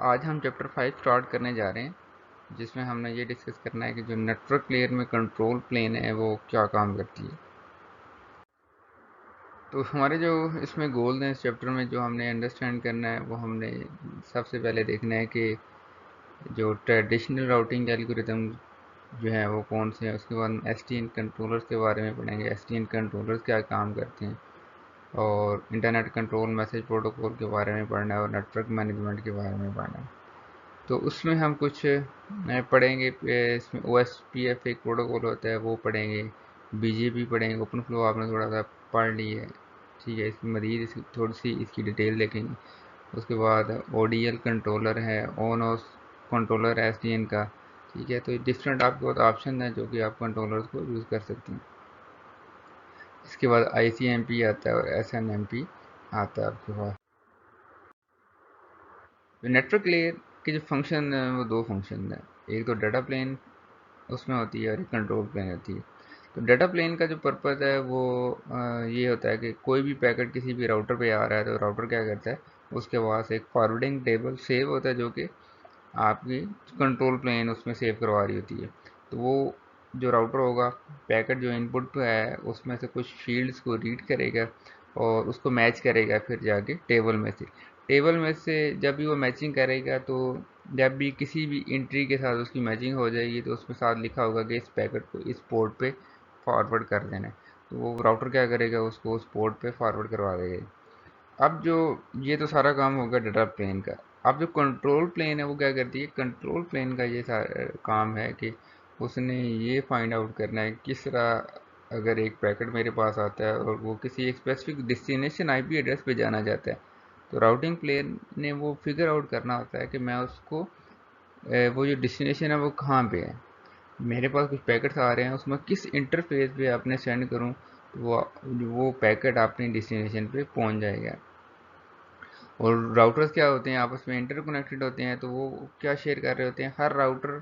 आज हम chapter 5 start करने जा रहे हैं, जिसमें हमने ये डिस्कस करना है कि जो नेटवर्क लेयर में कंट्रोल प्लेन है वो क्या काम करती है। तो हमारे जो इसमें गोल हैं इस चैप्टर में, जो हमने अंडरस्टैंड करना है, वो हमने सबसे पहले देखना है कि जो ट्रेडिशनल राउटिंग एल्गोरिदम जो है वो कौन से हैं। उसके बाद एसटीएन कंट्रोलर्स के बारे में पढ़ेंगे, एसटीएन कंट्रोलर्स क्या काम करते हैं, और इंटरनेट कंट्रोल मैसेज प्रोटोकॉल के बारे में पढ़ना है, और नेटवर्क मैनेजमेंट के बारे में पढ़ना है। तो उसमें हम कुछ पढ़ेंगे। इसमें ओ एस पी एफ एक प्रोटोकॉल होता है, वो पढ़ेंगे। बीजीपी पढ़ेंगे। ओपन फ्लो आपने थोड़ा सा पढ़ ली है, ठीक है। इसकी मज़ीद इसकी थोड़ी सी इसकी डिटेल देखेंगे। उसके बाद ओ डी एल कंट्रोलर है, on off controller S D N का, ठीक है। तो डिफरेंट आपके पास ऑप्शन है जो कि आप कंट्रोलर्स को यूज़ कर सकते हैं। इसके बाद आई सी एम पी आता है और एस एन एम पी आता है आपके पास। नेटवर्क लेयर के जो फंक्शन है वो दो फंक्शन है। एक तो डाटा प्लेन उसमें होती है और एक कंट्रोल प्लेन होती है। तो डाटा प्लेन का जो पर्पज़ है वो ये होता है कि कोई भी पैकेट किसी भी राउटर पे आ रहा है तो राउटर क्या करता है, उसके पास एक फॉरवर्डिंग टेबल सेव होता है जो कि आपकी कंट्रोल प्लेन उसमें सेव करवा रही होती है। तो वो जो राउटर होगा, पैकेट जो इनपुट पे है उसमें से कुछ फील्ड्स को रीड करेगा और उसको मैच करेगा फिर जाके टेबल में से जब भी वो मैचिंग करेगा, तो जब भी किसी भी एंट्री के साथ उसकी मैचिंग हो जाएगी तो उसमें साथ लिखा होगा कि इस पैकेट को इस पोर्ट पे फॉरवर्ड कर देना है। तो वो राउटर क्या करेगा, उसको उस पोर्ट पे फॉरवर्ड करवा देगा। अब जो ये तो सारा काम होगा डाटा प्लेन का। अब जो कंट्रोल प्लेन है वो क्या करती है, कंट्रोल प्लेन का ये सारा काम है कि उसने ये फाइंड आउट करना है किस तरह अगर एक पैकेट मेरे पास आता है और वो किसी एक स्पेसिफिक डेस्टिनेशन आईपी एड्रेस पे जाना चाहता है, तो राउटिंग प्लेन ने वो फिगर आउट करना होता है कि मैं उसको वो जो डेस्टिनेशन है वो कहाँ पे है, मेरे पास कुछ पैकेट्स आ रहे हैं उसमें किस इंटरफेस पे अपने सेंड करूँ तो वो पैकेट अपनी डेस्टिनेशन पे पहुंच जाएगा। और राउटर्स क्या होते हैं, आपस में इंटरकनेक्टेड होते हैं, तो वो क्या शेयर कर रहे होते हैं, हर राउटर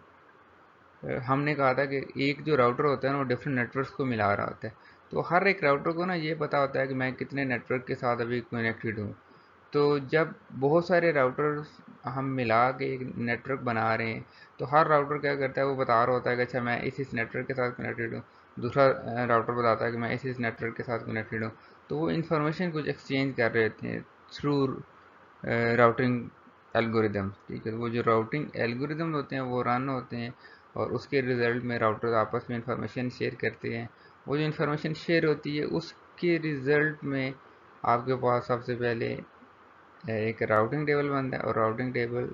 हमने कहा था कि एक जो राउटर होता है ना वो डिफरेंट नेटवर्क्स को मिला रहा होता है। तो हर एक राउटर को ना ये पता होता है कि मैं कितने नेटवर्क के साथ अभी कनेक्टेड हूँ। तो जब बहुत सारे राउटर्स हम मिला के एक नेटवर्क बना रहे हैं, तो हर राउटर क्या करता है, वो बता रहा होता है कि अच्छा मैं इस नेटवर्क के साथ कनेक्टेड हूँ। दूसरा राउटर बताता है कि मैं इस नेटवर्क के साथ कनेक्टेड हूँ। तो वो इन्फॉर्मेशन कुछ एक्सचेंज कर रहे होते हैं थ्रू राउटिंग एल्गोरिदम्स, ठीक है। तो वो जो राउटिंग एल्गोरिदम होते हैं वो रन होते हैं और उसके रिजल्ट में राउटर आपस में इंफॉर्मेशन शेयर करते हैं। वो जो इंफॉर्मेशन शेयर होती है उसके रिजल्ट में आपके पास सबसे पहले एक राउटिंग टेबल बनता है, और राउटिंग टेबल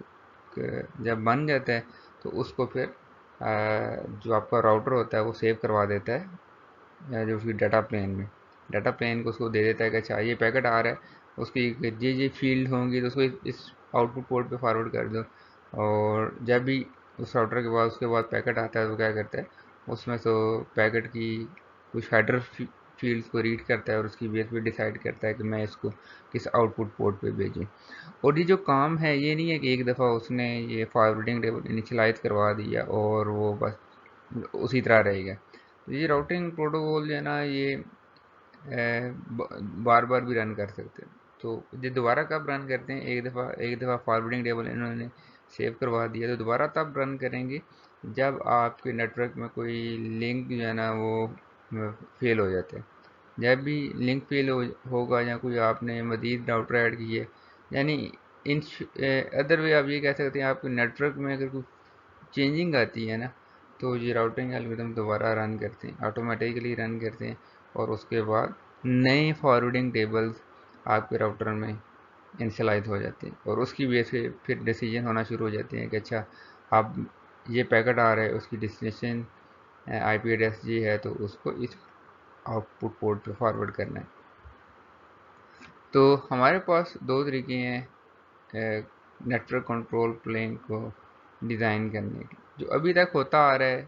जब बन जाता है तो उसको फिर जो आपका राउटर होता है वो सेव करवा देता है जो कि डाटा प्लेन को उसको दे देता है कि अच्छा ये पैकेट आ रहा है, उसकी ये फील्ड होंगी तो उसको इस आउटपुट पोर्ट पे फॉरवर्ड कर दो। और जब भी उस राउटर के बाद उसके बाद पैकेट आता है तो क्या करता है, उसमें से पैकेट की कुछ हेडर फील्ड्स को रीड करता है और उसकी बेस पे डिसाइड करता है कि मैं इसको किस आउटपुट पोर्ट पे भेजूँ। और ये जो काम है ये नहीं है कि एक दफ़ा उसने ये फॉरवर्डिंग टेबल इनिशियलाइज करवा दिया और वो बस उसी तरह रहेगा। तो ये राउटिंग प्रोटोकॉल जो है ना ये बार बार भी रन कर सकते हैं। तो ये दोबारा कब रन करते हैं, एक दफ़ा फॉरवर्डिंग टेबल इन्होंने सेव करवा दिया तो दोबारा तब रन करेंगे जब आपके नेटवर्क में कोई लिंक जो है ना वो फेल हो जाता है। जब भी लिंक फेल होगा या कोई आपने मजीद राउटर ऐड की है, यानी इन अदर वे आप ये कह सकते हैं आपके नेटवर्क में अगर कोई चेंजिंग आती है ना, तो ये राउटिंग एल्गोरिदम दोबारा रन करते हैं, ऑटोमेटिकली रन करते हैं। और उसके बाद नए फॉरवर्डिंग टेबल्स आपके राउटर में इनिशियलाइज हो जाते हैं और उसकी वजह से फिर डिसीजन होना शुरू हो जाते हैं कि अच्छा अब ये पैकेट आ रहा है उसकी डेस्टिनेशन आईपी एड्रेस ये है तो उसको इस आउटपुट पोर्ट पे फॉरवर्ड करना है। तो हमारे पास दो तरीके हैं नेटवर्क कंट्रोल प्लेन को डिज़ाइन करने के। जो अभी तक होता आ रहा है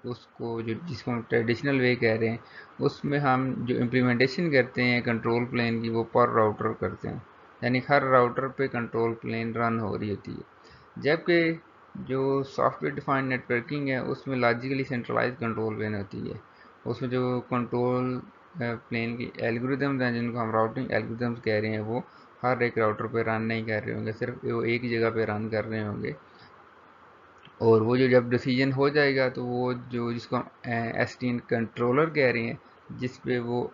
उसको जो जिसको हम ट्रेडिशनल वे कह रहे हैं, उसमें हम जो इम्प्लीमेंटेशन करते हैं कंट्रोल प्लेन की वो पर राउटर करते हैं, यानी हर राउटर पे कंट्रोल प्लेन रन हो रही होती है। जबकि जो सॉफ्टवेयर डिफाइंड नेटवर्किंग है उसमें लॉजिकली सेंट्रलाइज कंट्रोल प्लेन होती है। उसमें जो कंट्रोल प्लेन की एल्गोरिदम्स हैं जिनको हम राउटिंग एल्गोरिदम्स कह रहे हैं वो हर एक राउटर पे रन नहीं कर रहे होंगे, सिर्फ वो एक ही जगह पे रन कर रहे होंगे। और वो जो जब डिसीजन हो जाएगा तो वो जो जिसको एसटीएन कंट्रोलर कह रहे हैं, जिस पे वो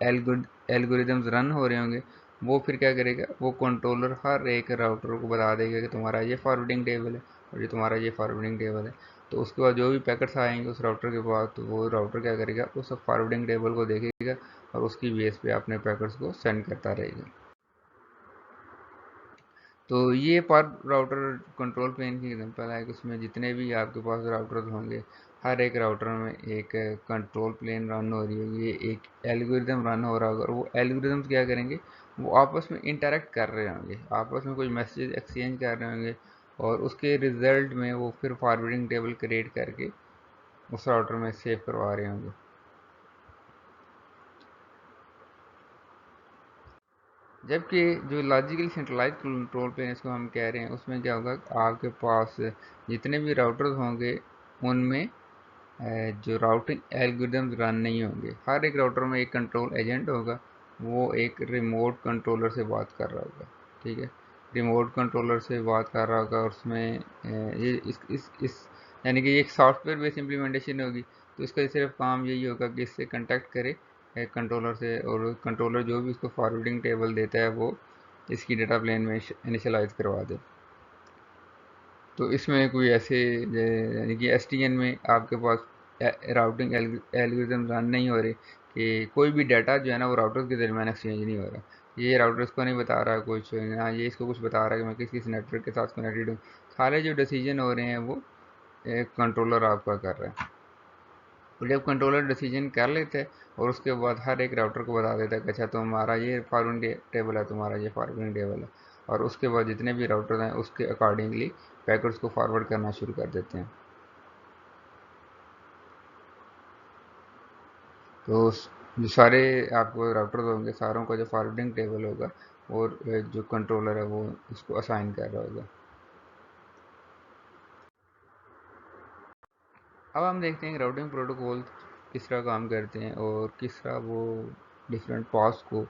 एल्गोरिदम्स रन हो रहे होंगे, वो फिर क्या करेगा, वो कंट्रोलर हर एक राउटर को बता देगा कि तुम्हारा ये फॉरवर्डिंग टेबल है और ये तुम्हारा ये फॉरवर्डिंग टेबल है। तो उसके बाद जो भी पैकेट्स आएंगे उस राउटर के बाद, तो वो राउटर क्या करेगा, उस फॉरवर्डिंग टेबल को देखेगा और उसकी बेस पे अपने पैकेट्स को सेंड करता रहेगा। तो ये पर राउटर कंट्रोल प्लेन की एग्जांपल है कि उसमें जितने भी आपके पास राउटर होंगे, हर एक राउटर में एक कंट्रोल प्लेन रन हो रही होगी, एक एल्गोरिदम रन हो रहा होगा, और वो एल्गोरिदम्स क्या करेंगे, वो आपस में इंटरेक्ट कर रहे होंगे, आपस में कोई मैसेज एक्सचेंज कर रहे होंगे, और उसके रिजल्ट में वो फिर फॉरवर्डिंग टेबल क्रिएट करके उस राउटर में सेव करवा रहे होंगे। जबकि जो लॉजिकली सेंट्रलाइज कंट्रोल प्लेन इसको हम कह रहे हैं, उसमें क्या होगा, आपके पास जितने भी राउटर्स होंगे उनमें जो राउटिंग एल्गोरिदम्स रन नहीं होंगे। हर एक राउटर में एक कंट्रोल एजेंट होगा, वो एक रिमोट कंट्रोलर से बात कर रहा होगा। ठीक है, रिमोट कंट्रोलर से बात कर रहा होगा, और उसमें ये इस यानी कि ये एक सॉफ्टवेयर बेस्ड इम्प्लीमेंटेशन होगी। तो इसका सिर्फ काम यही होगा कि इससे कांटेक्ट करे कंट्रोलर से, और कंट्रोलर जो भी उसको फॉरवर्डिंग टेबल देता है वो इसकी डेटा प्लेन में इनिशियलाइज करवा दे। तो इसमें कोई ऐसे यानी कि एसटीएन में आपके पास राउटिंग एल्गोरिदम रन नहीं हो रहे कि कोई भी डाटा जो है ना वो राउटर के दरमियान एक्सचेंज नहीं हो रहा। ये राउटर इसको नहीं बता रहा कुछ, ना ये इसको कुछ बता रहा है कि मैं किस किस नेटवर्क के साथ कनेक्टेड हूँ। सारे जो डिसीजन हो रहे हैं वो एक कंट्रोलर आपका कर रहा है। और जब कंट्रोलर डिसीजन कर लेता है और उसके बाद हर एक राउटर को बता देता है कि अच्छा तुम्हारा ये फॉरवर्डिंग टेबल है, तुम्हारा ये फॉरवर्डिंग टेबल है, और उसके बाद जितने भी राउटर हैं उसके अकॉर्डिंगली पैकेट्स को फॉरवर्ड करना शुरू कर देते हैं। तो जो सारे आपको राउटर होंगे, सारों का जो फॉरवर्डिंग टेबल होगा और जो कंट्रोलर है वो उसको असाइन कर रहा होगा। अब हम देखते हैं कि राउटिंग प्रोटोकॉल किस तरह काम करते हैं और किस तरह वो डिफरेंट पाथ्स को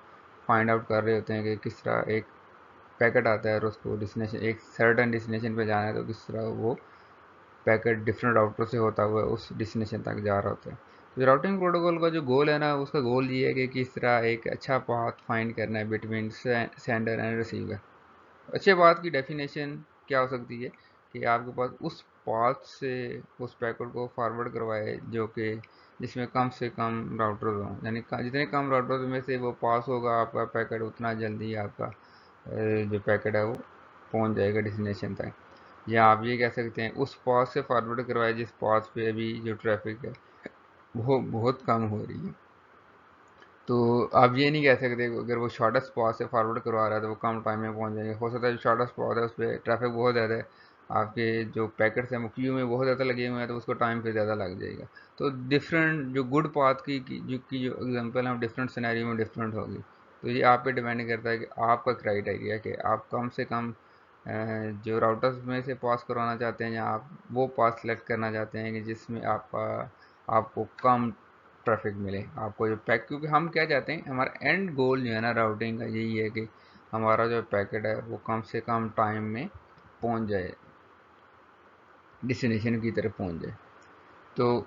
फाइंड आउट कर रहे होते हैं कि किस तरह एक पैकेट आता है और उसको डेस्टिनेशन, एक सर्टेन डेस्टिनेशन पे जाना है, तो किस तरह वो पैकेट डिफरेंट राउटर से होता हुआ उस डेस्टिनेशन तक जा रहा होता है। तो राउटिंग प्रोटोकॉल का जो गोल है ना, उसका गोल ये है कि किस तरह एक अच्छा पाथ फाइंड करना है बिटवीन सेंडर एंड रिसीवर। अच्छे पाथ की डेफिनेशन क्या हो सकती है कि आपके पास उस पाथ से उस पैकेट को फॉरवर्ड करवाए जो कि जिसमें कम से कम राउटर हों, यानी जितने कम राउटर में से वो पास होगा आपका पैकेट, उतना जल्दी आपका जो पैकेट है वो पहुंच जाएगा डेस्टिनेशन तक। या आप ये कह सकते हैं उस पाथ से फॉरवर्ड करवाए जिस पाथ पे अभी जो ट्रैफिक है वो बहुत कम हो रही है। तो आप ये नहीं कह सकते अगर वो शॉर्टेस्ट पाथ से फॉरवर्ड करवा रहा है तो वो कम टाइम में पहुंच जाएंगे। हो सकता है जो शॉर्टेस्ट पाथ है उस पर ट्रैफिक बहुत ज़्यादा है, आपके जो पैकेट्स हैं वो क्यू में बहुत ज़्यादा लगे हुए हैं, तो उसको टाइम पे ज़्यादा लग जाएगा। तो डिफरेंट जो गुड पाथ की जो एग्जांपल है डिफरेंट सिनेरियो में डिफरेंट होगी। तो ये आप पे डिपेंड करता है कि आपका क्राइटेरिया कि आप कम से कम जो राउटर्स में से पास करवाना चाहते हैं, या आप वो पास सेलेक्ट करना चाहते हैं कि जिसमें आपका आपको कम ट्रैफिक मिले, आपको जो पैक, क्योंकि हम क्या चाहते हैं, हमारा एंड गोल जो है ना राउटिंग का यही है कि हमारा जो पैकेट है वो कम से कम टाइम में पहुंच जाए, डेस्टिनेशन की तरफ पहुंच जाए। तो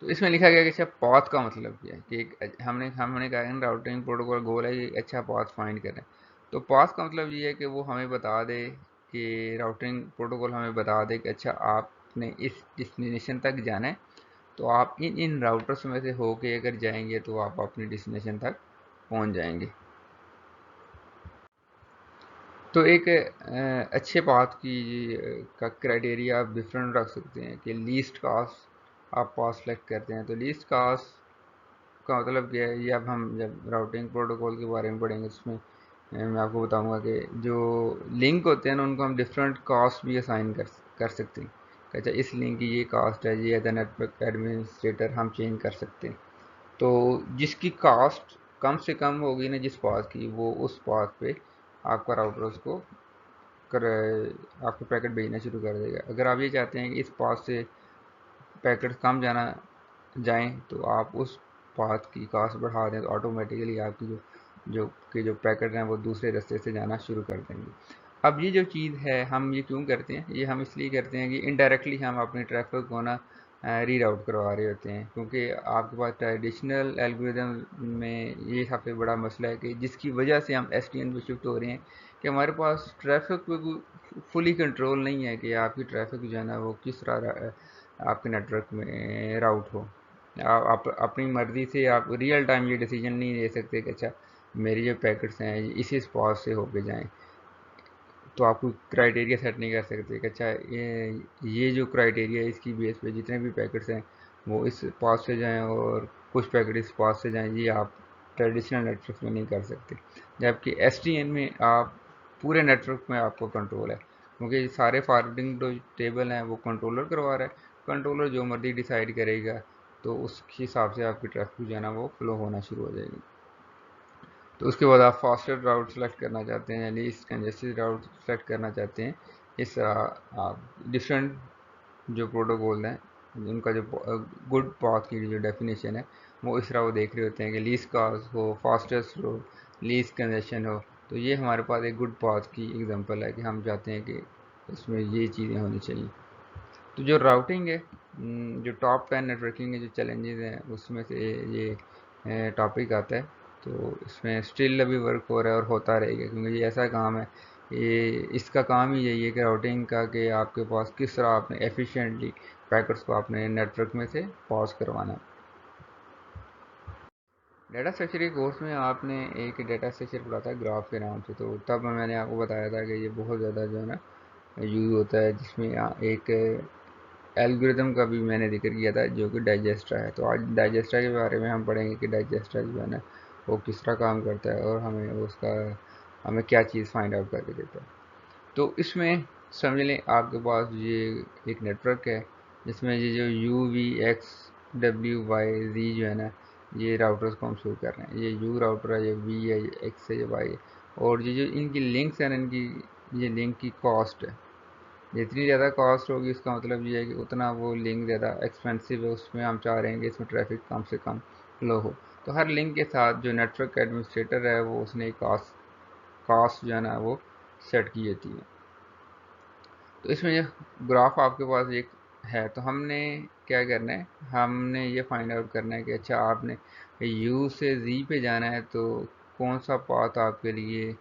इसमें लिखा गया कि अच्छा पाथ का मतलब क्या है कि हमने कहा है राउटिंग प्रोटोकॉल गोल है कि अच्छा पाथ फाइंड करें। तो पाथ का मतलब ये है कि वो हमें बता दे कि राउटिंग प्रोटोकॉल हमें बता दे कि अच्छा आपने इस डेस्टिनेशन तक जाना है, तो आप इन इन राउटर्स में से होके अगर जाएंगे तो आप अपनी डेस्टिनेशन तक पहुंच जाएंगे। तो एक अच्छे पाथ की का क्राइटेरिया आप डिफरेंट रख सकते हैं कि लीस्ट कास्ट आप पाथ सेलेक्ट करते हैं। तो लीस्ट कास्ट का मतलब क्या है, ये अब हम जब राउटिंग प्रोटोकॉल के बारे में पढ़ेंगे उसमें मैं आपको बताऊंगा कि जो लिंक होते हैं ना उनको हम डिफरेंट कास्ट भी असाइन कर सकते हैं। अच्छा इस लिंक की ये कास्ट है, ये एज नेटवर्क एडमिनिस्ट्रेटर हम चेंज कर सकते हैं। तो जिसकी कास्ट कम से कम होगी ना जिस पाथ की, वो उस पाथ पे आपका राउटर उसको कर आपको पैकेट भेजना शुरू कर देगा। अगर आप ये चाहते हैं कि इस पाथ से पैकेट कम जाएं, तो आप उस पाथ की कास्ट बढ़ा दें, तो ऑटोमेटिकली आपकी जो जो पैकेट हैं वो दूसरे रास्ते से जाना शुरू कर देंगे। अब ये जो चीज़ है हम ये क्यों करते हैं, ये हम इसलिए करते हैं कि इनडायरेक्टली हम अपनी ट्रैफिक को ना रीराउट करवा रहे होते हैं, क्योंकि आपके पास ट्रेडिशनल एल्गोरिदम में ये सबसे बड़ा मसला है कि जिसकी वजह से हम एसडीएन पे शिफ्ट हो रहे हैं कि हमारे पास ट्रैफिक पे फुली कंट्रोल नहीं है कि आपकी ट्रैफिक जो है ना वो किस तरह आपके नेटवर्क में राउट हो। आप अपनी मर्ज़ी से आप रियल टाइम ये डिसीजन नहीं ले सकते कि अच्छा मेरे जो पैकेट्स हैं इसी स्पॉट से होके जाएं। तो आप कोई क्राइटेरिया सेट नहीं कर सकते कि अच्छा ये जो क्राइटेरिया है इसकी बेस पे जितने भी पैकेट्स हैं वो इस पास से जाएं और कुछ पैकेट इस पास से जाएं, ये आप ट्रेडिशनल नेटवर्क में नहीं कर सकते। जबकि एसडीएन में आप पूरे नेटवर्क में आपको कंट्रोल है, क्योंकि सारे फॉरवर्डिंग जो टेबल हैं वो कंट्रोलर करवा रहा है। कंट्रोलर जो मर्जी डिसाइड करेगा तो उसके हिसाब से आपकी ट्रैफिक जो है ना वो फ्लो होना शुरू हो जाएगी। तो उसके बाद आप फास्टर राउट सेलेक्ट करना चाहते हैं, लीस्ट कंजेस्टेड राउट सेलेक्ट करना चाहते हैं। इस तरह आप डिफरेंट जो प्रोटोकॉल हैं उनका जो गुड पाथ की जो डेफिनेशन है वो इस तरह वो देख रहे होते हैं कि लीस्ट कास्ट हो, फास्टेस्ट हो, लीस्ट कंजेशन हो। तो ये हमारे पास एक गुड पाथ की एग्जांपल है कि हम चाहते हैं कि उसमें ये चीज़ें होनी चाहिए। तो जो राउटिंग है, जो टॉप 10 नेटवर्किंग के जो चैलेंजेस हैं उसमें से ये टॉपिक आता है। तो इसमें स्टिल अभी वर्क हो रहा है और होता रहेगा, क्योंकि ये ऐसा काम है, ये इसका काम ही यही है कि राउटिंग का, कि आपके पास किस तरह आपने एफिशिएंटली पैकेट्स को अपने नेटवर्क में से पास करवाना है। डेटा स्ट्रक्चर के कोर्स में आपने एक डेटा स्ट्रक्चर पढ़ा था ग्राफ के नाम से, तो तब मैंने आपको बताया था कि ये बहुत ज़्यादा जो है ना यूज़ होता है, जिसमें एक एल्गोरिदम का भी मैंने जिक्र किया था जो कि डाइजेस्टा है। तो आज डाइजेस्टा के बारे में हम पढ़ेंगे कि डाइजेस्टा जो है ना वो किस तरह काम करता है और हमें क्या चीज़ फाइंड आउट करके देता है। तो इसमें समझ लें आपके पास ये एक नेटवर्क है जिसमें ये जो U V X W Y G जो है ना ये राउटर्स को हम शो कर रहे हैं। ये यू राउटर है, ये वी है, ये एक्स है, ये वाई है। और ये जो इनकी लिंक्स हैं, इनकी ये लिंक की कॉस्ट है। जितनी ज़्यादा कॉस्ट होगी उसका मतलब ये है कि उतना वो लिंक ज़्यादा एक्सपेंसिव है, उसमें हम चाह रहे हैं कि इसमें ट्रैफिक कम से कम फ्लो हो। तो हर लिंक के साथ जो नेटवर्क एडमिनिस्ट्रेटर है वो उसने कास्ट जो है ना वो सेट की होती है। तो इसमें ये ग्राफ आपके पास एक है, तो हमने क्या करना है, हमने ये फाइंड आउट करना है कि अच्छा आपने यू से जी पे जाना है तो कौन सा पाथ आपके लिए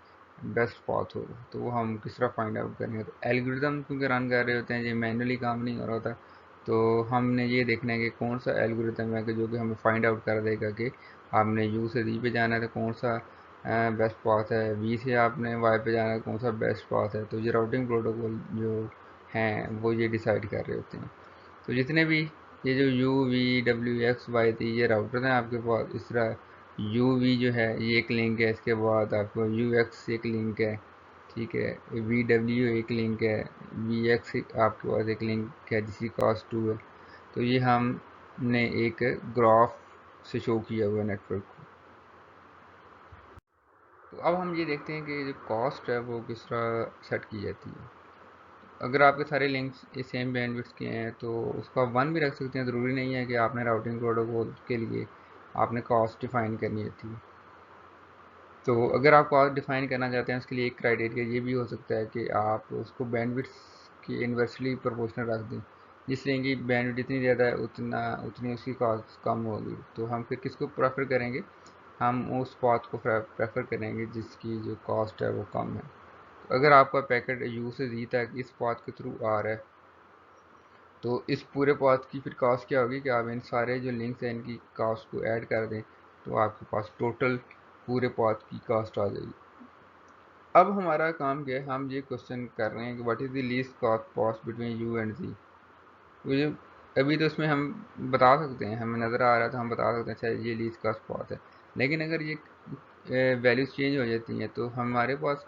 बेस्ट पाथ होगा। तो वो हम किस तरह फाइंड आउट करेंगे। तो एल्गोरिदम क्योंकि रन कर रहे होते हैं, ये मैनुअली काम नहीं हो रहा होता, तो हमने ये देखना है कि कौन सा एल्गोरिदम है कि जो कि हमें फाइंड आउट कर देगा कि आपने यू से जी पे जाना है तो कौन सा बेस्ट पाथ है, वी से आपने वाई पे जाना है कौन सा बेस्ट पाथ है। तो ये राउटिंग प्रोटोकॉल जो हैं वो ये डिसाइड कर रहे होते हैं। तो जितने भी ये जो U V W X Y थी ये राउटर हैं आपके पास। इस तरह यू वी जो है ये एक लिंक है, इसके बाद आपको यू एक्स एक लिंक है, ठीक है, वी डब्ल्यू एक लिंक है, वी एक्स आपके पास एक लिंक है जिसकी कॉस्ट 2 है। तो ये हमने एक ग्राफ से शो किया हुआ नेटवर्क को। तो अब हम ये देखते हैं कि जो कॉस्ट है वो किस तरह सेट की जाती है। अगर आपके सारे लिंक्स इस सेम बैंडविड्थ के हैं तो उसको आप 1 भी रख सकते हैं। ज़रूरी नहीं है कि आपने राउटिंग प्रोटोकॉल के लिए आपने कॉस्ट डिफ़ाइन करनी होती है। तो अगर आप कॉस्ट डिफ़ाइन करना चाहते हैं उसके लिए एक क्राइटेरिया ये भी हो सकता है कि आप उसको बैंडविड्थ की इन्वर्सली प्रोपोर्शनल रख दें, जिससे कि बैंडविड्थ जितनी ज़्यादा है उतनी उसकी कॉस्ट कम होगी। तो हम फिर किसको प्रेफर करेंगे, हम उस पाथ को प्रेफर करेंगे जिसकी जो कॉस्ट है वो कम है। अगर आपका पैकेट यू से जी तक इस पाथ के थ्रू आ रहा है तो इस पूरे पाथ की फिर कॉस्ट क्या होगी कि आप इन सारे जो लिंक्स हैं इनकी कॉस्ट को ऐड कर दें तो आपके पास टोटल पूरे पाथ की कॉस्ट आ जाएगी। अब हमारा काम क्या है, हम ये क्वेश्चन कर रहे हैं कि what is the least cost path between U and G. तो ये अभी तो इसमें हम बता सकते हैं, हमें नज़र आ रहा है तो हम बता सकते हैं अच्छा ये लीस्ट कॉस्ट पाथ है। लेकिन अगर ये वैल्यूज चेंज हो जाती हैं तो हमारे पास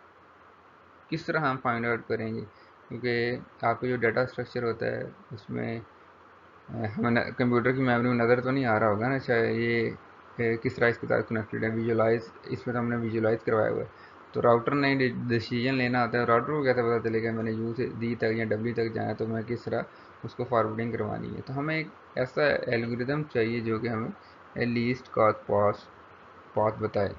किस तरह हम फाइंड आउट करेंगे, क्योंकि आपका जो डाटा स्ट्रक्चर होता है उसमें हमें कंप्यूटर की मेमोरी में नज़र तो नहीं आ रहा होगा ना चाहे ये किस तरह इसके साथ कनेक्टेड है। विजुलाइज इसमें तो हमने विजुलाइज करवाया हुआ है। तो राउटर ने डिसीजन लेना होता है, राउटर को कैसे पता चलेगा मैंने यू से डी तक या डब्ल्यू तक जाना है तो मैं किस तरह उसको फॉरवर्डिंग करवानी है। तो हमें एक ऐसा एल्गोरिदम चाहिए जो कि हमें लीस्ट कॉस्ट पाथ बताए।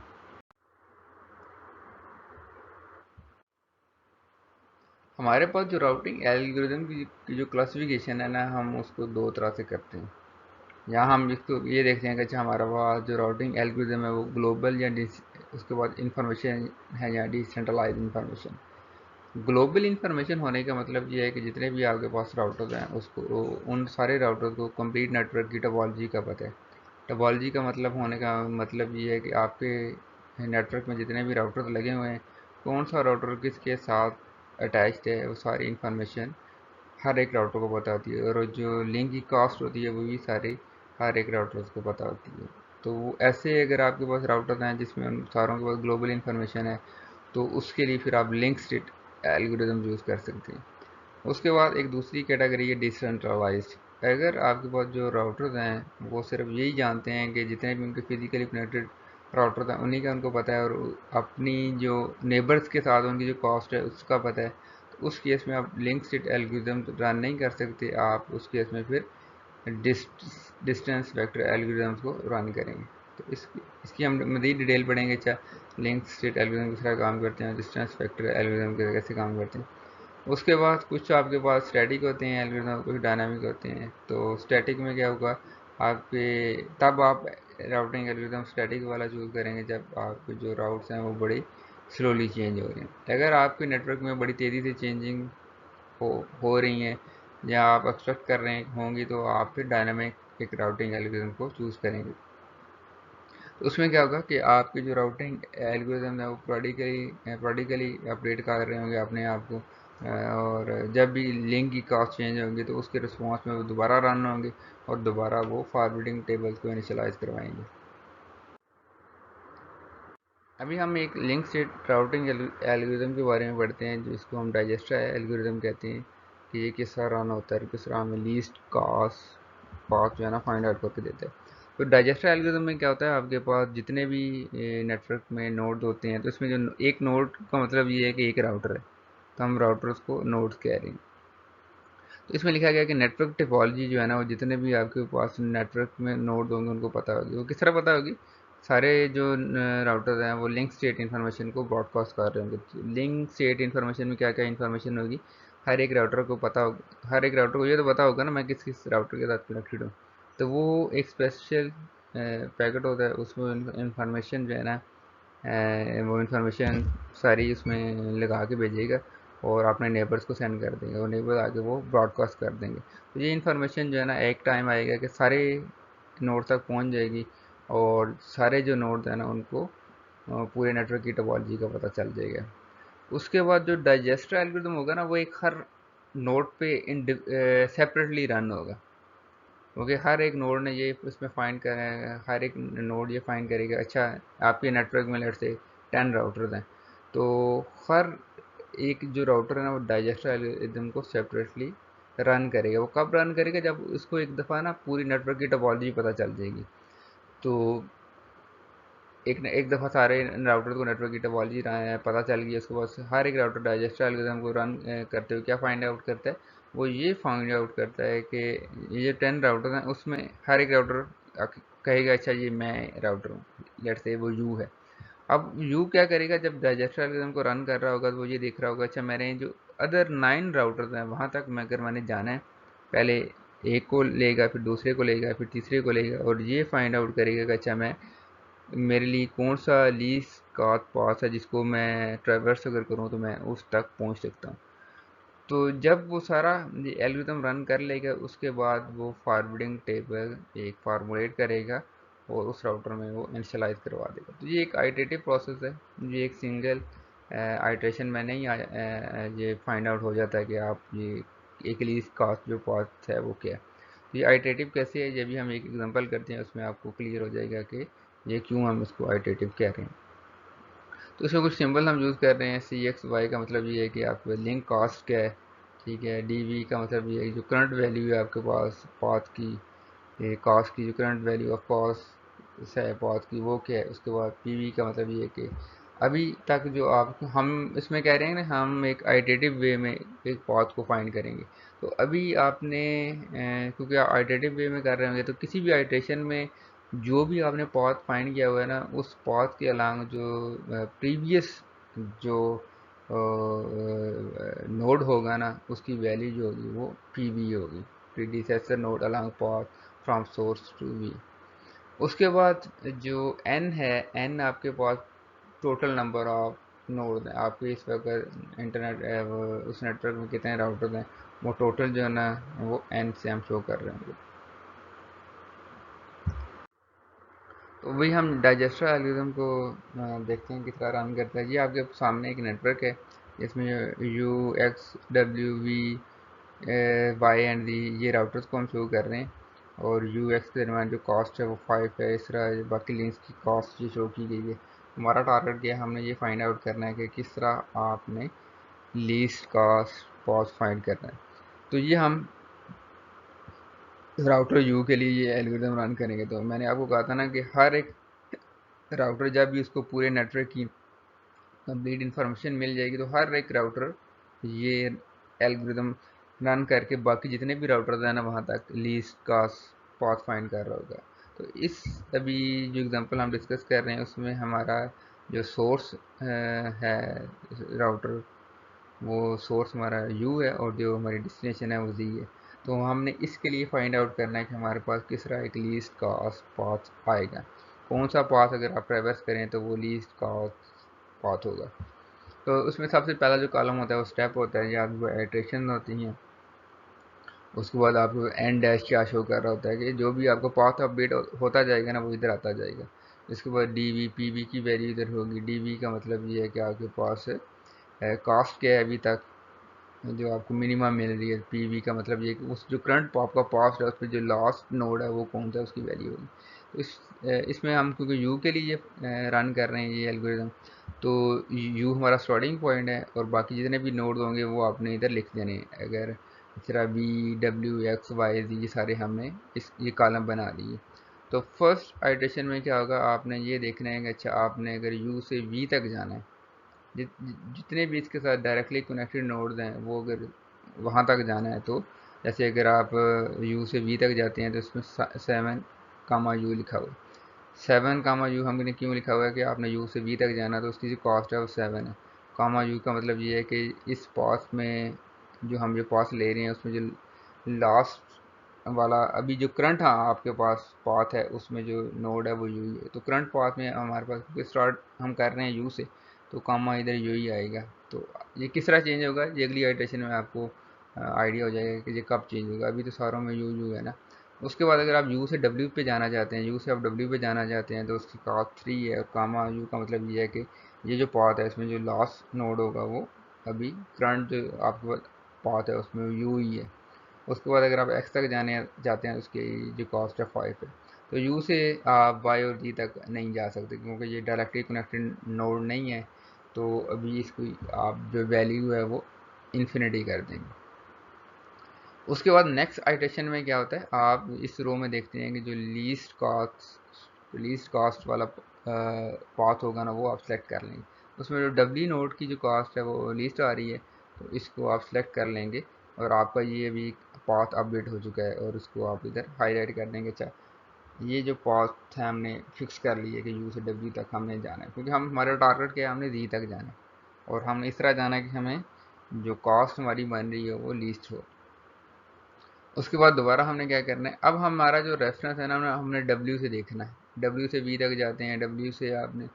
हमारे पास जो राउटिंग एल्गोरिदम की जो क्लासिफिकेशन है ना, हम उसको दो तरह से करते हैं। यहाँ हम इसको ये देखते हैं कि अच्छा हमारा पास जो राउटिंग एल्गोरिदम है वो ग्लोबल या उसके बाद इंफॉर्मेशन है या डिसेंट्रलाइज इंफॉर्मेशन। ग्लोबल इंफॉर्मेशन होने का मतलब ये है कि जितने भी आपके पास राउटर्स हैं उसको, उन सारे राउटर्स को कंप्लीट नेटवर्क की टोपोलॉजी का पता है। टोपोलॉजी का मतलब होने का मतलब ये है कि आपके नेटवर्क में जितने भी राउटर्स लगे हुए हैं, कौन सा राउटर किसके साथ अटैच्ड है, वो सारी इंफॉर्मेशन हर एक राउटर को पता होती है। और जो लिंक की कॉस्ट होती है वो भी सारी हर एक राउटर्स को पता होती है। तो ऐसे अगर आपके पास राउटर हैं जिसमें उन सारों के पास ग्लोबल इंफॉर्मेशन है, तो उसके लिए फिर आप लिंक स्टेट एल्गोरिदम यूज़ कर सकते हैं। उसके बाद एक दूसरी कैटेगरी है डिसेंट्रलाइज्ड। अगर आपके पास जो राउटर्स हैं वो सिर्फ यही जानते हैं कि जितने भी उनके फिजिकली कनेक्टेड राउटर्स हैं उन्हीं का उनको पता है, और अपनी जो नेबर्स के साथ उनकी जो कॉस्ट है उसका पता है, तो उस केस में आप लिंक स्टेट एल्गोरिदम रन नहीं कर सकते। आप उस केस में फिर डिस्टेंस वेक्टर एल्गोरिदम्स को रन करेंगे। तो इसकी हम मज़ीद डिटेल पढ़ेंगे। अच्छा, लिंक स्टेट एल्गोरिदम किस तरह काम करते हैं, डिस्टेंस वेक्टर एल्गोरिदम कैसे काम करते हैं। उसके बाद कुछ आपके पास स्टैटिक होते हैं एल्गोरिदम, कुछ डायनामिक होते हैं। तो स्टैटिक में क्या होगा, आपके तब आप राउटिंग एल्गोरिदम स्टैटिक वाला चूज़ करेंगे जब आपके जो राउट्स हैं वो बड़ी स्लोली चेंज हो रहे हैं। अगर आपके नेटवर्क में बड़ी तेज़ी से चेंजिंग हो रही हैं या आप एक्सपेक्ट कर रहे होंगी, तो आप फिर डायनामिक एक राउटिंग एल्गोरिदम को चूज़ करेंगे। तो उसमें क्या होगा कि आपकी जो राउटिंग एल्गोरिदम है वो प्रोडिकली अपडेट कर रहे होंगे अपने आप को, और जब भी लिंक की कास्ट चेंज होंगी तो उसके रिस्पॉन्स में वो दोबारा रन होंगे और दोबारा वो फॉरवर्डिंग टेबल्स को इनिशियलाइज करवाएंगे। अभी हम एक लिंक स्टेट राउटिंग एल्गोरिदम के बारे में पढ़ते हैं, जिसको हम डाइजेस्टर एल्गोरिदम कहते हैं, कि ये किस तरह रन होता है, किस तरह हमें लीस्ट कास्ट पाथ जो है ना फाइंड आउट करके देता है। तो डाइजेस्टर एल्गोरिदम में क्या होता है, आपके पास जितने भी नेटवर्क में नोड होते हैं, तो इसमें जो एक नोड का मतलब ये है कि एक राउटर है, तो हम राउटर्स को नोड्स कह रहे हैं। तो इसमें लिखा गया कि नेटवर्क टिपोलॉजी जो है ना, वो जितने भी आपके पास नेटवर्क में नोड होंगे उनको पता होगी। वो किस तरह पता होगी, सारे जो राउटर हैं वो लिंक स्टेट इन्फॉर्मेशन को ब्रॉडकास्ट कर रहे होंगे। तो लिंक स्टेट इन्फॉर्मेशन में क्या क्या इन्फॉर्मेशन होगी, हर एक राउटर को पता होगा, हर एक राउटर को ये तो पता होगा ना मैं किस किस राउटर के साथ कनेक्टेड हूँ। तो वो एक स्पेशल पैकेट होता है, उसमें इंफॉर्मेशन जो है ना, वो इन्फॉर्मेशन सारी उसमें लगा के भेजेगा और अपने नेबर्स को सेंड कर देंगे, और नेबर आगे वो ब्रॉडकास्ट कर देंगे। तो ये इन्फॉर्मेशन जो है ना, एक टाइम आएगा कि सारे नोड तक पहुंच जाएगी, और सारे जो नोड हैं ना उनको पूरे नेटवर्क की टोपोलॉजी का पता चल जाएगा। उसके बाद जो डाइजेस्टर एल्गोरिथम होगा ना, वो एक हर नोड पे सेपरेटली रन होगा। क्योंकि हर एक नोड ने ये इसमें फाइंड कर हर एक नोड ये फाइंड करेगा, अच्छा आपके नेटवर्क में लेट से 10 राउटर्स हैं, तो हर एक जो राउटर है ना वो डाइजेस्टर एल्गोरिथम को सेपरेटली रन करेगा। वो कब रन करेगा, जब उसको एक दफ़ा ना पूरी नेटवर्क की टोपोलॉजी पता चल जाएगी। तो एक दफ़ा सारे राउटर को नेटवर्क की टोपोलॉजी पता चल गई, उसके बाद हर एक राउटर डाइजेस्टर एल्गोरिथम को रन करते हुए क्या फाइंड आउट करता है, वो ये फाइंड आउट करता है कि ये जो 10 राउटर हैं उसमें हर एक राउटर कहेगा अच्छा ये मैं राउटर हूँ, लेट से वो यू है। अब यू क्या करेगा, जब डाइजेस्टर एल्गोरिथम को रन कर रहा होगा तो वो ये देख रहा होगा अच्छा मेरे जो अदर 9 राउटर्स हैं वहाँ तक मैं अगर मैंने जाना है, पहले एक को लेगा, फिर दूसरे को लेगा, फिर तीसरे को लेगा, और ये फाइंड आउट करेगा कि अच्छा मैं मेरे लिए कौन सा लीस्ट का पास है जिसको मैं ट्रैवर्स अगर करूँ तो मैं उस तक पहुँच सकता हूँ। तो जब वो सारा एल्गोरिथम रन कर लेगा उसके बाद वो फॉरवर्डिंग टेबल एक फार्मूलेट करेगा और उस राउटर में वो इनिशियलाइज करवा देगा। तो ये एक आइटरेटिव प्रोसेस है, ये एक सिंगल आइटरेशन में नहीं ये फाइंड आउट हो जाता है कि आप ये एक लीस्ट कास्ट जो पाथ है वो क्या है। तो ये आइटरेटिव कैसे है, ये भी हम एक एग्जांपल करते हैं, उसमें आपको क्लियर हो जाएगा कि ये क्यों हम इसको आइटरेटिव कह रहे हैं। तो इसमें कुछ सिंबल हम यूज़ कर रहे हैं। सी एक्स वाई का मतलब ये है कि आपका लिंक कास्ट क्या है, ठीक है। डी वी का मतलब ये है जो करंट वैल्यू है आपके पास पाथ की, कास्ट की जो करंट वैल्यू ऑफ कास्ट है पाथ की वो क्या है। उसके बाद पी वी का मतलब ये है कि अभी तक जो आप हम इसमें कह रहे हैं ना, हम एक आइटरेटिव वे में एक पाथ को फाइंड करेंगे। तो अभी आपने क्योंकि आप आइटरेटिव वे में कर रहे होंगे, तो किसी भी आइटरेशन में जो भी आपने पाथ फाइंड किया हुआ है ना, उस पाथ के अलांग जो प्रीवियस जो नोड होगा ना, उसकी वैल्यू जो होगी वो पी वी होगी, predecessor node along path from source to V. उसके बाद जो एन है, एन आपके पास टोटल नंबर ऑफ नोड है आपके इस वक्त इंटरनेट उस नेटवर्क में कितने राउटर हैं, वो टोटल जो है ना वो एन से हम शो कर रहे हैं। तो वही हम डाइजेस्टर एल्गोरिथम को देखते हैं किस तरह रन करता है। ये आपके सामने एक नेटवर्क है जिसमें U X W V Y and D ये राउटर्स को हम शो कर रहे हैं, और यू एक्स के दरमियान जो कॉस्ट है वो 5 है। इस तरह बाकी लिंक्स की कॉस्ट ये शो की गई है। हमारा टारगेट क्या है, हमने ये फाइंड आउट करना है कि किस तरह आपने लीस्ट कॉस्ट कॉस्ट फाइंड करना है। तो ये हम राउटर यू के लिए ये एल्गोरिथम रन करेंगे। तो मैंने आपको कहा था ना कि हर एक राउटर जब भी उसको पूरे नेटवर्क की कंप्लीट इन्फॉर्मेशन मिल जाएगी, तो हर एक राउटर ये एल्गोरिदम रन करके बाकी जितने भी राउटर्स हैं ना वहाँ तक लीस्ट का पाथ फाइंड कर रहा होगा। तो इस अभी जो एग्जांपल हम डिस्कस कर रहे हैं उसमें हमारा जो सोर्स है राउटर, वो सोर्स हमारा यू है और जो हमारी डेस्टिनेशन है वो जी है। तो हमने इसके लिए फाइंड आउट करना है कि हमारे पास किस तरह एक लीस्ट का पाथ आएगा, कौन सा पाथ अगर आप ट्रेवर्स करें तो वो लीस्ट का पाथ होगा। तो उसमें सबसे पहला जो कॉलम होता है वो स्टेप होता है, या वो एट्रेशन होती हैं। उसके बाद आपको एन डैश क्या शो कर रहा होता है कि जो भी आपको पाथ अपडेट होता जाएगा ना वो इधर आता जाएगा। इसके बाद डी वी पी वी की वैल्यू इधर होगी। डी वी का मतलब ये है कि आपके पास कास्ट क्या है अभी तक जो आपको मिनिमम मिल रही है। पी वी का मतलब ये कि उस जो करंट आपका पास्ट है उस पर जो लास्ट नोड है वो कौन सा उसकी वैल्यू होगी। तो इसमें हम क्योंकि यू के लिए रन कर रहे हैं ये एल्गोरिदम, तो यू हमारा स्टार्टिंग पॉइंट है और बाकी जितने भी नोड होंगे वो आपने इधर लिख देने हैं। अगर इस तरह वी डब्ल्यू एक्स वाई जी ये सारे हमने इस ये कॉलम बना लिए। तो फर्स्ट आइट्रेशन में क्या होगा, आपने ये देखना है कि अच्छा आपने अगर यू से वी तक जाना है, जितने भी इसके साथ डायरेक्टली कनेक्टेड नोड्स हैं वो अगर वहाँ तक जाना है, तो जैसे अगर आप यू से वी तक जाते हैं तो इसमें 7 कामा यू लिखा हुआ है। 7 कामा यू हमने क्यों लिखा हुआ है कि आपने यू से वी तक जाना, तो उसकी जो कॉस्ट है वो 7 है। कामा यू का मतलब ये है कि इस पाथ में जो हम जो पाथ ले रहे हैं उसमें जो लास्ट वाला अभी जो करंट हाँ आपके पास पाथ है उसमें जो नोड है वो यू ही है। तो करंट पाथ में हमारे पास क्योंकि स्टार्ट हम कर रहे हैं यू से, तो कामा इधर यू ही आएगा। तो ये किस तरह चेंज होगा ये अगली आइट्रेशन में आपको आइडिया हो जाएगा कि ये कब चेंज होगा। अभी तो सारों में यू यू है ना। उसके बाद अगर आप यू से डब्ल्यू पे जाना चाहते हैं, यू से आप डब्ल्यू पे जाना चाहते हैं, तो उसकी कॉस्ट 3 है। और कामा यू का मतलब ये है कि ये जो पाथ है इसमें जो लास्ट नोड होगा वो अभी करंट जो आपके पाथ है उसमें यू ही है। उसके बाद अगर आप एक्स तक जाने जाते हैं उसकी जो कॉस्ट है 5 है। तो यू से आप वाई और जी तक नहीं जा सकते क्योंकि ये डायरेक्टली कनेक्टेड नोड नहीं है। तो अभी इसको आप जो वैल्यू है वो इन्फिनिटी कर देंगे। उसके बाद नेक्स्ट आइटेशन में क्या होता है, आप इस रो में देखते हैं कि जो लीस्ट कॉस्ट वाला पाथ होगा ना वो आप सेलेक्ट कर लेंगे। उसमें जो डब्ल्यू नोड की जो कॉस्ट है वो लीस्ट आ रही है, तो इसको आप सेलेक्ट कर लेंगे और आपका ये भी पाथ अपडेट हो चुका है और इसको आप इधर हाईलाइट कर देंगे। अच्छा ये जो पाथ है हमने फिक्स कर लिया कि यू से डब्ल्यू तक हमने जाना है, क्योंकि हम हमारा टारगेट क्या है, हमने जी तक जाना है। और हमने इस तरह जाना है कि हमें जो कॉस्ट हमारी बन रही है वो लीस्ट हो। उसके बाद दोबारा हमने क्या करना है, अब हमारा जो रेफरेंस है ना हमने डब्ल्यू से देखना है। डब्ल्यू से वी तक जाते हैं, डब्ल्यू से आपने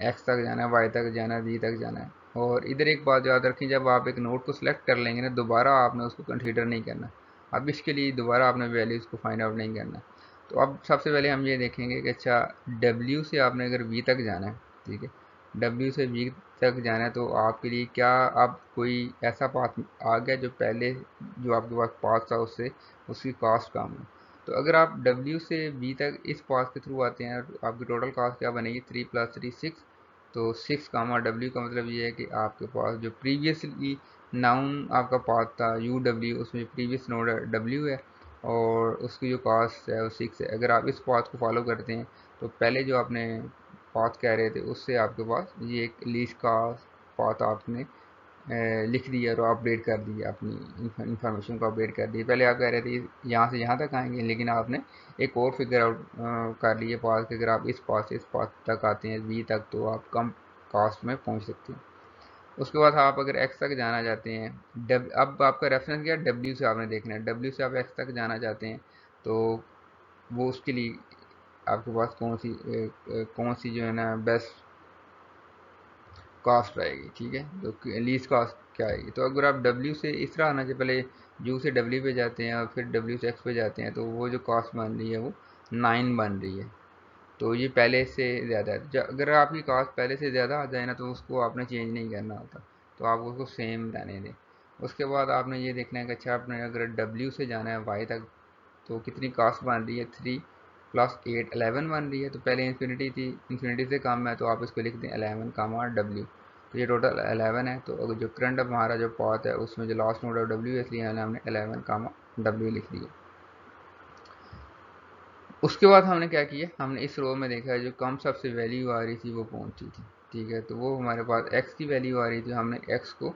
एक्स तक जाना है, वाई तक जाना है, जी तक जाना है। और इधर एक बात याद रखें, जब आप एक नोड को सिलेक्ट कर लेंगे ना दोबारा आपने उसको कंसीडर नहीं करना। अब इसके लिए दोबारा आपने वैल्यूज़ को फाइंड आउट नहीं करना। तो अब सबसे पहले हम ये देखेंगे कि अच्छा डब्ल्यू से आपने अगर वी तक जाना है, ठीक है, डब्ल्यू से वी तक जाना है, तो आपके लिए क्या अब कोई ऐसा पाथ आ गया जो पहले जो आपके पास पाथ था उससे उसकी कॉस्ट कम है। तो अगर आप डब्ल्यू से वी तक इस पाथ के थ्रू आते हैं तो आपकी टोटल कॉस्ट क्या बनेगी, 3 + 3 6। तो 6 कामा डब्ल्यू का मतलब ये है कि आपके पास जो प्रीवियसली नाउन आपका पाथ था यू डब्ल्यू, उसमें प्रीवियस नोड डब्ल्यू है और उसकी जो कॉस्ट है वो 6 है। अगर आप इस पाथ को फॉलो करते हैं तो पहले जो आपने पाथ कह रहे थे उससे आपके पास ये एक लीस्ट का पाथ आपने लिख दिया और अपडेट कर दिया, अपनी इंफॉर्मेशन को अपडेट कर दी। पहले आप कह रहे थे यहाँ से यहाँ तक आएंगे, लेकिन आपने एक और फिगर आउट कर लिए पास कि अगर आप इस पास से इस पास तक आते हैं वी तक तो आप कम कास्ट में पहुँच सकते हैं। उसके बाद आप अगर एक्स तक जाना चाहते हैं, अब आपका रेफरेंस क्या, डब्ल्यू से आपने देखना है, डब्ल्यू से आप एक्स तक जाना चाहते हैं, तो वो उसके लिए आपके पास कौन सी जो है ना बेस्ट कॉस्ट आएगी, ठीक है। तो लीस्ट कॉस्ट क्या आएगी, तो अगर आप डब्ल्यू से इस तरह आना चाहिए, पहले यू से डब्ल्यू पे जाते हैं और फिर डब्ल्यू से एक्स पे जाते हैं, तो वो जो कॉस्ट बन रही है वो 9 बन रही है। तो ये पहले से ज़्यादा है। अगर आपकी कॉस्ट पहले से ज़्यादा आ जाए ना, तो उसको आपने चेंज नहीं करना होता, तो आप उसको सेम रहने दें। उसके बाद आपने ये देखना है कि अच्छा, आपने अगर डब्ल्यू से जाना है वाई तक, तो कितनी कॉस्ट बन रही है, 3 + 8 11 बन रही है। तो पहले इन्फिनिटी थी, इन्फिनिटी से कम है, तो आप इसको लिख दें 11 कामा डब्ल्यू। तो ये टोटल 11 है। तो अगर जो करंट हमारा जो पाथ है उसमें जो लास्ट नोड है डब्ल्यू है, इसलिए हमने 11 कामा डब्ल्यू लिख दिया। उसके बाद हमने क्या किया, हमने इस रो में देखा है जो कम सबसे वैल्यू आ रही थी वो पहुंची थी, ठीक है। तो वो हमारे पास एक्स की वैल्यू आ रही थी, हमने एक्स को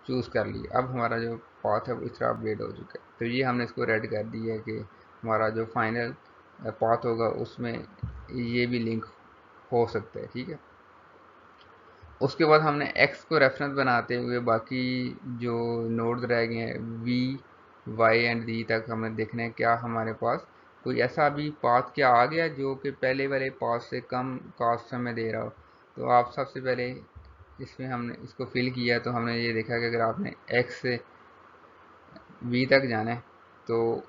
चूज़ कर लिया। अब हमारा जो पाथ है वो इस तरह अपडेट हो चुका है। तो ये हमने इसको रेड कर दिया है कि हमारा जो फाइनल पाथ होगा उसमें ये भी लिंक हो सकता है, ठीक है। उसके बाद हमने एक्स को रेफरेंस बनाते हुए बाकी जो नोड्स रह गए हैं वी वाई एंड डी तक, हमें देखना है क्या हमारे पास कोई ऐसा भी पाथ क्या आ गया जो कि पहले वाले पाथ से कम कॉस्ट हमें दे रहा हो। तो आप सबसे पहले इसमें हमने इसको फिल किया, तो हमने ये देखा कि अगर आपने एक्स से वी तक जाना है, तो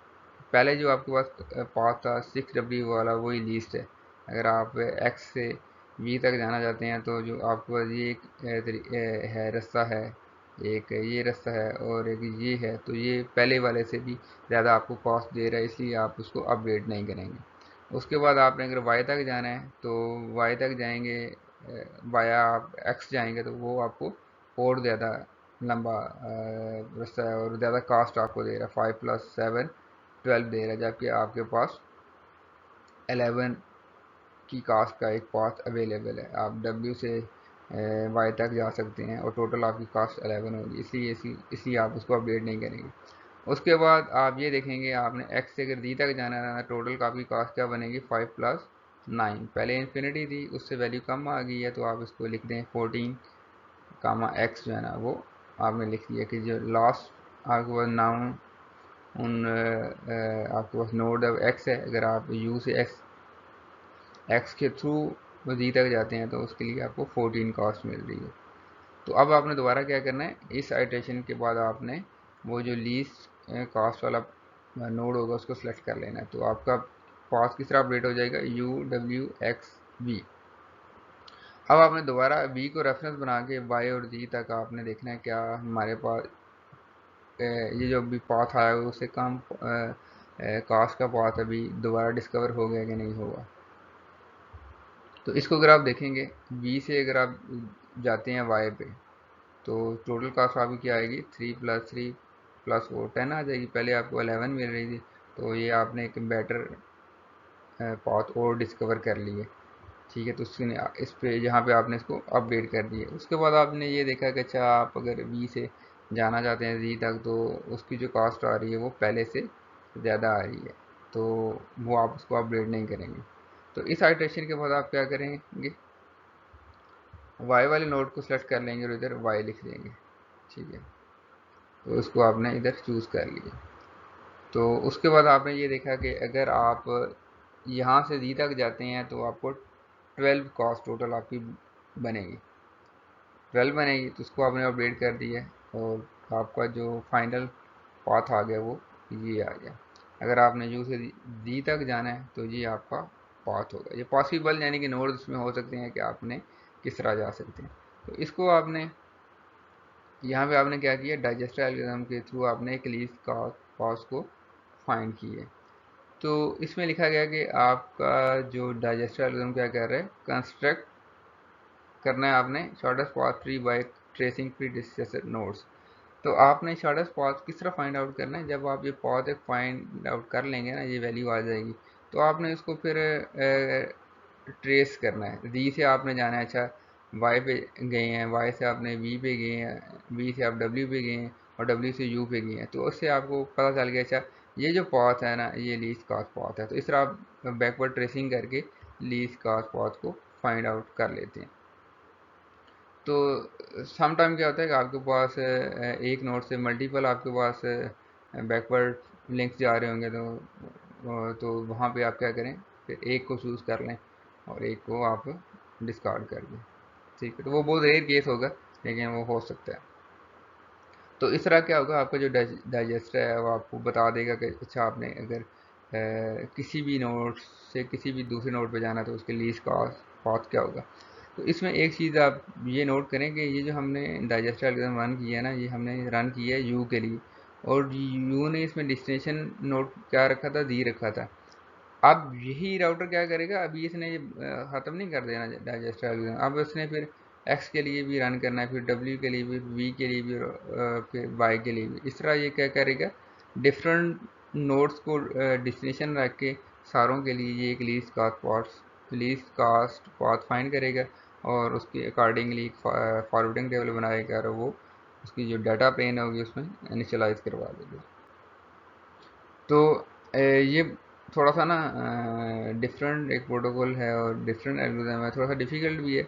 पहले जो आपके पास पाथ था 6W वाला वही लीस्ट है। अगर आप एक्स से वी तक जाना चाहते हैं, तो जो आपके पास ये एक है रास्ता है, एक ये रास्ता है और एक ये है, तो ये पहले वाले से भी ज़्यादा आपको कॉस्ट दे रहा है, इसलिए आप उसको अपग्रेड नहीं करेंगे। उसके बाद आपने अगर वाई तक जाना है, तो वाई तक जाएंगे, वाया आप एक्स जाएंगे, तो वो आपको और ज़्यादा लंबा रास्ता है और ज़्यादा कास्ट आपको दे रहा है, 5 + 7 12 दे रहा है, जबकि आपके पास 11 की कास्ट का एक पाथ अवेलेबल है। आप डब्ल्यू से वाई तक जा सकते हैं और टोटल आपकी कास्ट 11 होगी, इसलिए आप उसको अपडेट नहीं करेंगे। उसके बाद आप ये देखेंगे, आपने एक्स से अगर डी तक जाना है, टोटल का आपकी कास्ट क्या बनेगी, 5 + 9। पहले इन्फिनिटी थी, उससे वैल्यू कम आ गई है, तो आप इसको लिख दें 14 कामा एक्स जो है ना वो आपने लिख दिया कि जो लास्ट आपके पास नाउन उन आपके पास नोड एक्स है, अगर आप यू से एक्स के थ्रू जी तक जाते हैं, तो उसके लिए आपको 14 कॉस्ट मिल रही है। तो अब आपने दोबारा क्या करना है, इस आइट्रेशन के बाद आपने वो जो लीस्ट कॉस्ट वाला नोड होगा उसको सेलेक्ट कर लेना है। तो आपका पाथ किस तरह अपडेट हो जाएगा, यू डब्ल्यू एक्स वी। अब आपने दोबारा वी को रेफरेंस बना के वाई और जी तक आपने देखना है क्या हमारे पास ये जो अभी पाथ आया है उससे कम कास्ट का पाथ अभी दोबारा डिस्कवर हो गया कि नहीं होगा। तो इसको अगर आप देखेंगे, बी से अगर आप जाते हैं वाई पे, तो टोटल कास्ट आपकी क्या आएगी, 3 + 3 + 4 10 आ जाएगी। पहले आपको 11 मिल रही थी, तो ये आपने एक बेटर पाथ और डिस्कवर कर लिए, ठीक है। तो उसने इस पे यहाँ पे आपने इसको अपडेट कर दिया। उसके बाद आपने ये देखा कि अच्छा, आप अगर बी से जाना चाहते हैं जी तक, तो उसकी जो कास्ट आ रही है वो पहले से ज़्यादा आ रही है, तो वो आप उसको अपडेट नहीं करेंगे। तो इस आइट्रेशन के बाद आप क्या करेंगे, वाई वाले नोड को सेलेक्ट कर लेंगे और इधर वाई लिख देंगे, ठीक है। तो इसको आपने इधर चूज़ कर लिया। तो उसके बाद आपने ये देखा कि अगर आप यहाँ से जी तक जाते हैं, तो आपको 12 कॉस्ट टोटल आपकी बनेगी, 12 बनेगी। तो उसको आपने अपडेट कर दिया और आपका जो फाइनल पाथ आ गया वो ये आ गया। अगर आपने यू से जी तक जाना है, तो ये आपका पाथ होगा। ये पॉसिबल यानी कि नोड उसमें हो सकते हैं कि आपने किस तरह जा सकते हैं। तो इसको आपने यहाँ पे आपने क्या किया, डाइजेस्टर एल्गोरिथम के थ्रू आपने एक लीस्ट का कॉस्ट को फाइंड किया। तो इसमें लिखा गया कि आपका जो डाइजेस्टर एल्गोरिथम क्या कर रहा है, कंस्ट्रक्ट करना है आपने shortest path tree bye tracing pre discussed nodes. तो आपने शॉर्टेस्ट पाथ किस तरह फाइंड आउट करना है, जब आप ये पाथ एक फाइंड आउट कर लेंगे ना, ये वैल्यू आ जाएगी, तो आपने इसको फिर ट्रेस करना है। डी से आपने जाना है, अच्छा वाई पे गए हैं, वाई से आपने वी पे गए हैं, वी से आप डब्ल्यू पे गए हैं और डब्ल्यू से यू पे गए हैं, तो उससे आपको पता चल गया अच्छा ये जो पाथ है ना ये लीस्ट कास्ट पाथ है। तो इस तरह आप बैकवर्ड ट्रेसिंग करके लीस्ट कास्ट पाथ को फाइंड आउट कर लेते हैं। तो सम टाइम क्या होता है कि आपके पास एक नोड से मल्टीपल आपके पास बैकवर्ड लिंक्स जा रहे होंगे, तो वहाँ पे आप क्या करें, फिर एक को चूज़ कर लें और एक को आप डिस्कार्ड कर दें। ठीक है, तो वो बहुत रेयर केस होगा, लेकिन वो हो सकता है। तो इस तरह क्या होगा, आपका जो डाइजेस्टर है वो आपको बता देगा कि अच्छा आपने अगर किसी भी नोड से किसी भी दूसरे नोड पे जाना तो उसके लीस्ट का पाथ क्या होगा। तो इसमें एक चीज़ आप ये नोट करें कि ये जो हमने डाइजेस्टर एल्गोरिथम रन किया है ना, ये हमने रन किया है यू के लिए, और यू ने इसमें डेस्टिनेशन नोड क्या रखा था, दी रखा था। अब यही राउटर क्या करेगा, अभी इसने ये ख़त्म नहीं कर देना डाइजेस्टर एल्गोरिथम, अब इसने फिर एक्स के लिए भी रन करना है, फिर डब्ल्यू के लिए भी, वी के लिए भी, और फिर वाई के लिए भी। इस तरह ये क्या करेगा, डिफरेंट नोड्स को डेस्टिनेशन रख के सारों के लिए ये एक लीस्ट कास्ट पाथ फाइंड करेगा, और उसके अकॉर्डिंगली फॉरवर्डिंग टेबल बनाएगा, और वो उसकी जो डाटा प्लेन होगी उसमें इनिशियलाइज करवा देगा। तो ये थोड़ा सा ना डिफरेंट एक प्रोटोकॉल है और डिफरेंट एल्गोरिथम है, थोड़ा सा डिफ़िकल्ट भी है।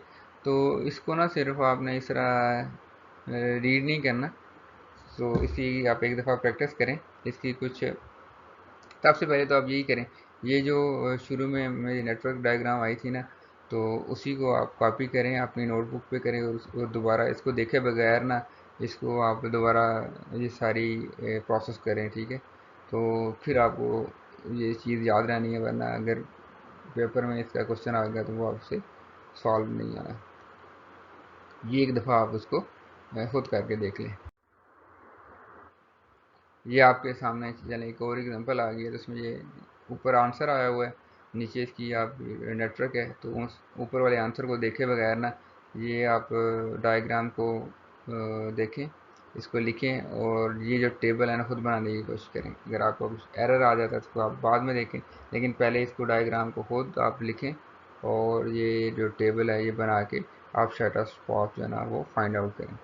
तो इसको ना सिर्फ आपने इस तरह रीड नहीं करना, तो इसी आप एक दफ़ा प्रैक्टिस करें इसकी कुछ। सबसे पहले तो आप यही करें, ये जो शुरू में मेरी नेटवर्क डायग्राम आई थी ना, तो उसी को आप कॉपी करें, अपनी नोटबुक पे करें, और दोबारा इसको देखे बगैर ना इसको आप दोबारा ये सारी प्रोसेस करें। ठीक है, तो फिर आपको ये चीज़ याद रहनी है, वरना अगर पेपर में इसका क्वेश्चन आ गया तो वो आपसे सॉल्व नहीं आना। ये एक दफ़ा आप उसको खुद करके देख लें। ये आपके सामने चलें, एक और एग्जांपल आ गई है, तो इसमें ये ऊपर आंसर आया हुआ है, नीचे इसकी आप नेटवर्क है, तो उस ऊपर वाले आंसर को देखे बगैर ना ये आप डायग्राम को देखें, इसको लिखें, और ये जो टेबल है ना खुद बनाने की कोशिश करें। अगर आपको कुछ एरर आ जाता है तो आप बाद में देखें, लेकिन पहले इसको डायग्राम को खुद आप लिखें, और ये जो टेबल है ये बना के आप स्टेटस पॉथ जो है ना वो फाइंड आउट करें।